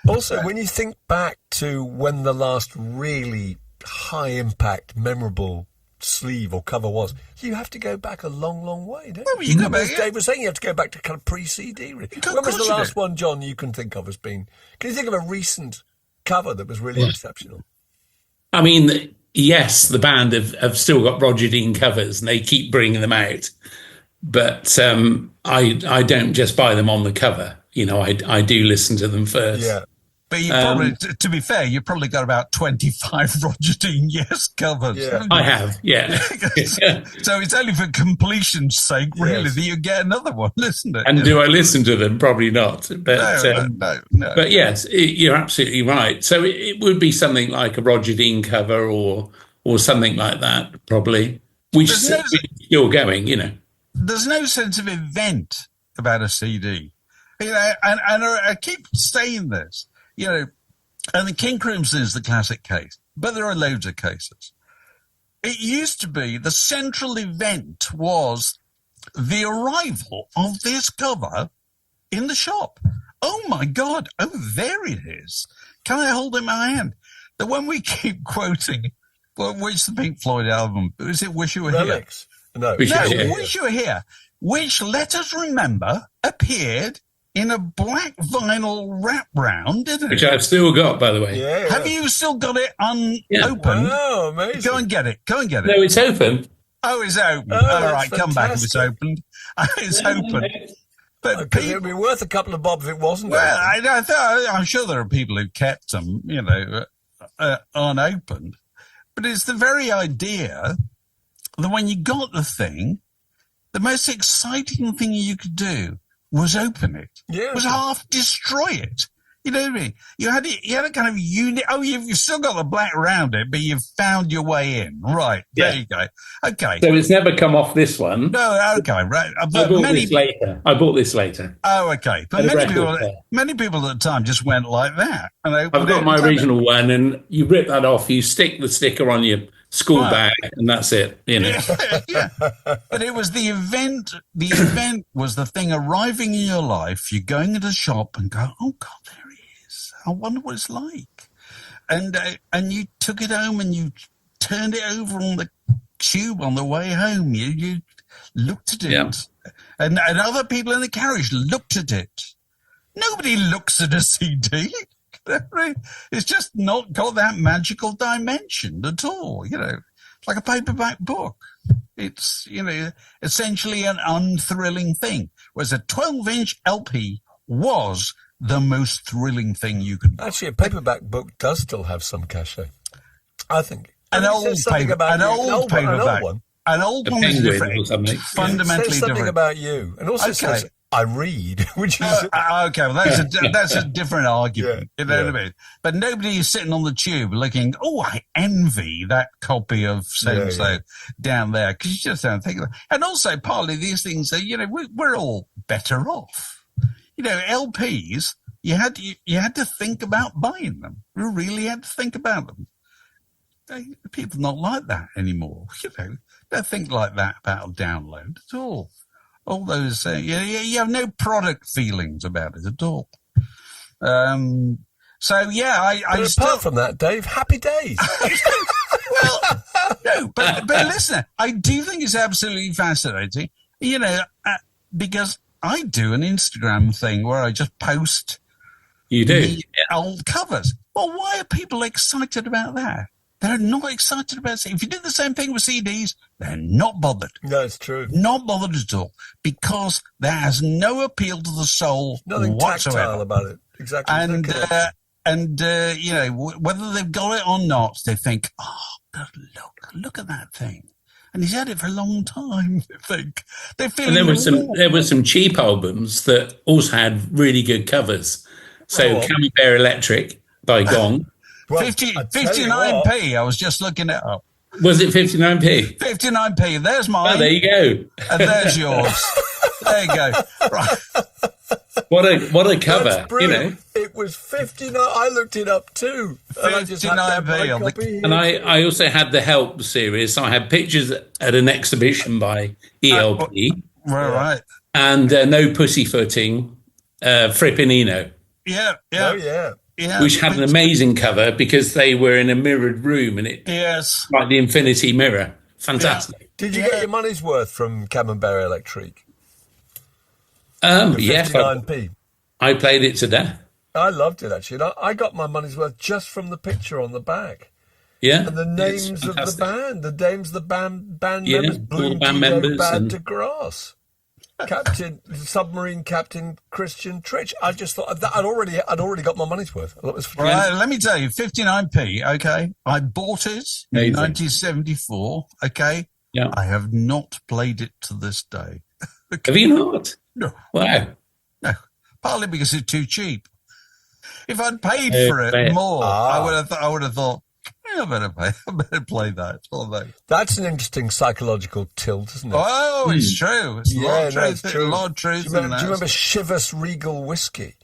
Also, when you think back to when the last really high-impact, memorable sleeve or cover was, you have to go back a long, long way, don't you? As Dave was saying, you have to go back to kind of pre-CD. When was the last one, John, you can think of as being... Can you think of a recent cover that was really exceptional? I mean, yes, the band have still got Roger Dean covers and they keep bringing them out. But I don't just buy them on the cover. I do listen to them first. Yeah. But you probably, to be fair, you've probably got about 25 Roger Dean Yes covers. Yeah. I have, yeah. So it's only for completion's sake, really, that you get another one, isn't it? And do I listen to them? Probably not. But, no. But yes, you're absolutely right. So it would be something like a Roger Dean cover or something like that, probably. Which is still going, There's no sense of event about a CD. And I keep saying this. And the King Crimson is the classic case, but there are loads of cases. It used to be the central event was the arrival of this cover in the shop. oh my God, oh, there it is. Can I hold it in my hand? The one we keep quoting, which the Pink Floyd album, is it Wish You Were Relics. Here? No, Wish You Were Here, which, let us remember, appeared in a black vinyl wrap round, didn't it? Which I've still got, by the way. Yeah. Have you still got it unopened? Wow, amazing. Go and get it. Go and get it. No, it's open. Oh, it's open. Oh, All that's right, come back if it's fantastic. opened. It's open. But Because it would be worth a couple of bob if it wasn't. well, open. I'm sure there are people who kept them, unopened. But it's the very idea that when you got the thing, the most exciting thing you could do was open it. Yeah. Was half destroy it. You know what I mean? You had a kind of unit. Oh, you've still got the black around it, but you've found your way in. Right. Yeah. There you go. Okay. So it's never come off this one. No, okay, right. I But bought this later. Oh, okay. But At a many people, record fair. many people at the time just went like that. And I've got my original one, and you rip that off, you stick the sticker on your school bag, and that's it, Yeah. But it was the event. The event was the thing arriving in your life. You're going into a shop and go, oh, God, there he is. I wonder what it's like. And you took it home and you turned it over on the tube on the way home. You looked at it. Yeah. And other people in the carriage looked at it. Nobody looks at a CD. It's just not got that magical dimension at all. It's like a paperback book. It's, essentially an unthrilling thing. Whereas a 12-inch LP was the most thrilling thing you could buy. Actually, a paperback book does still have some cachet, I think. An old paperback. An old A one is penguin different. or something. It's fundamentally says something different. about you. And also says, I read, which is... Okay, well, that's a different argument. Yeah, You know what I mean? But nobody is sitting on the tube looking, oh, I envy that copy of so-and-so down there, because you just don't think of that. And also, partly these things are, we're all better off. LPs, you had to think about buying them. You really had to think about them. People not like that anymore. Don't think like that about a download at all. All those, you have no product feelings about it at all. apart from that, Dave, happy days. Well, no, but listen, I do think it's absolutely fascinating, because I do an Instagram thing where I just post You do. the old covers. Well, why are people excited about that? They're not excited about it. If you do the same thing with CDs, they're not bothered. No, it's true. Not bothered at all, because there has no appeal to the soul Nothing whatsoever. tactile about it. Exactly. And whether they've got it or not, they think, oh, look at that thing. And he's had it for a long time, they think. They feel And there were some cheap albums that also had really good covers. So Camembert Electric by Gong. Well, 59p, I was just looking it up. Was it 59p? 59p, there's mine. Oh, there you go. And there's yours. There you go. Right. What a cover, That's brilliant. It was 59. I looked it up too. And I just had that 59p on the- copy. And I also had the Help series. So I had pictures at an exhibition by ELP Right. and No Pussyfooting, Frippin' Eno, Yeah. Oh, yeah. Yeah. which had an amazing cover because they were in a mirrored room and it Yes. like the infinity mirror. Fantastic. Did you get your money's worth from Camembert Electric? Yes, 59p. I played it to death. I loved it, actually. And I got my money's worth just from the picture on the back. Yeah. And the It's names of the fantastic. band. The names of the band Yeah, members. all Blue the band DJ, members Bad and- to Grass. Submarine Captain Christian Tritch. I just thought that I'd already got my money's worth. That was Right, let me tell you, 59p, okay? I bought it in Amazing. 1974, okay? Yeah. I have not played it to this day. Have you not? No, Wow. no. Partly because it's too cheap. If I'd paid for it fair. more, I would have thought, I better play that. That's an interesting psychological tilt, isn't it? Oh, it's true. It's a lot of truth. it's true. A lot of truth Do you in remember, that. do you remember Chivas Regal whiskey,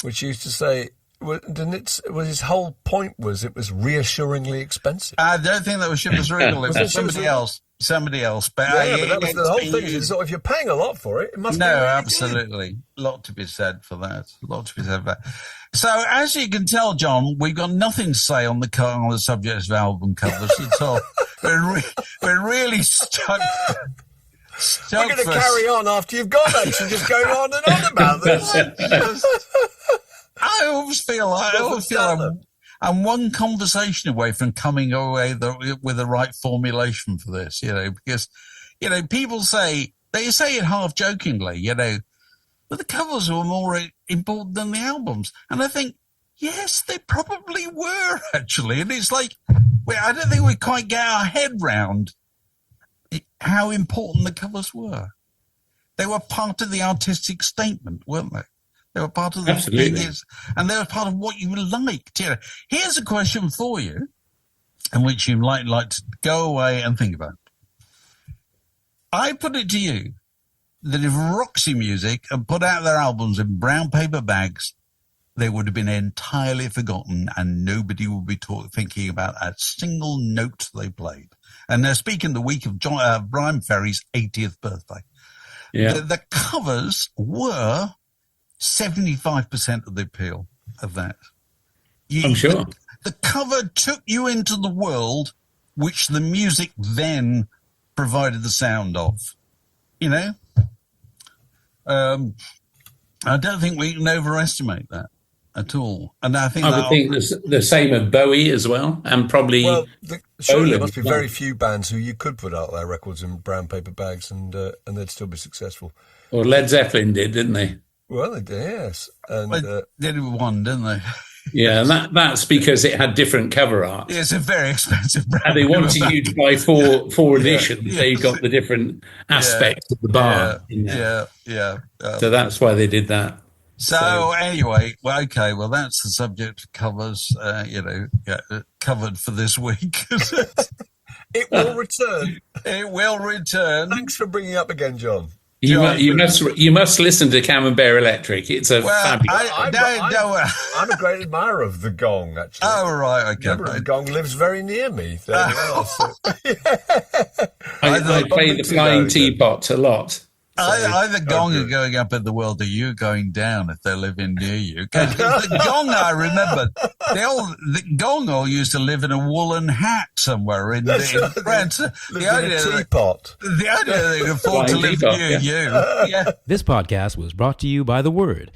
which used to say, his whole point was it was reassuringly expensive. I don't think that was Chivas Regal. It was somebody else. somebody else. But but that was the whole thing. Is if you're paying a lot for it, it must be really absolutely. A lot to be said for that. A lot to be said for that. So, as you can tell, John, we've got nothing to say on the subjects of album covers at all. We're really stuck. We're going to carry on after you've gone, actually, just going on and on about this. I always feel I'm one conversation away from coming away with the right formulation for this, because, people say it half jokingly, but the covers were more important than the albums. And I think, yes, they probably were, actually. And it's like, I don't think we quite get our head round how important the covers were. They were part of the artistic statement, weren't they? They were part of the things, and they were part of what you liked. Here's a question for you, in which you like to go away and think about. I put it to you that if Roxy Music had put out their albums in brown paper bags, they would have been entirely forgotten, and nobody would be thinking about a single note they played. And they're speaking the week of Brian Ferry's 80th birthday. Yeah, the covers were 75% of the appeal of that. I'm sure. The cover took you into the world which the music then provided the sound of. I don't think we can overestimate that at all. And I would think the same of Bowie as well, and probably. Well, surely there must be very few bands who you could put out their records in brown paper bags and they'd still be successful. Or Led Zeppelin did, didn't they? Well, they did, yes. And they did one, didn't they? Yeah, and that's because it had different cover art. Yeah, it's a very expensive brand. And they wanted you to buy four editions, so you got the different aspects of the bar. Yeah. So that's why they did that. So anyway, well, that's the subject of covers, covered for this week. It will return. It will return. Thanks for bringing it up again, John. You must listen to Camembert Electric. It's fabulous. I'm a great admirer of the Gong, actually. Oh, right, okay. Remember, the Gong lives very near me. I play the Flying Teapot a lot. Either Gong are going up in the world, or you going down if they're living near you. Because the Gong, I remember, the Gong all used to live in a woolen hat somewhere in France. The idea they could afford to live near you. Yeah. This podcast was brought to you by The Word.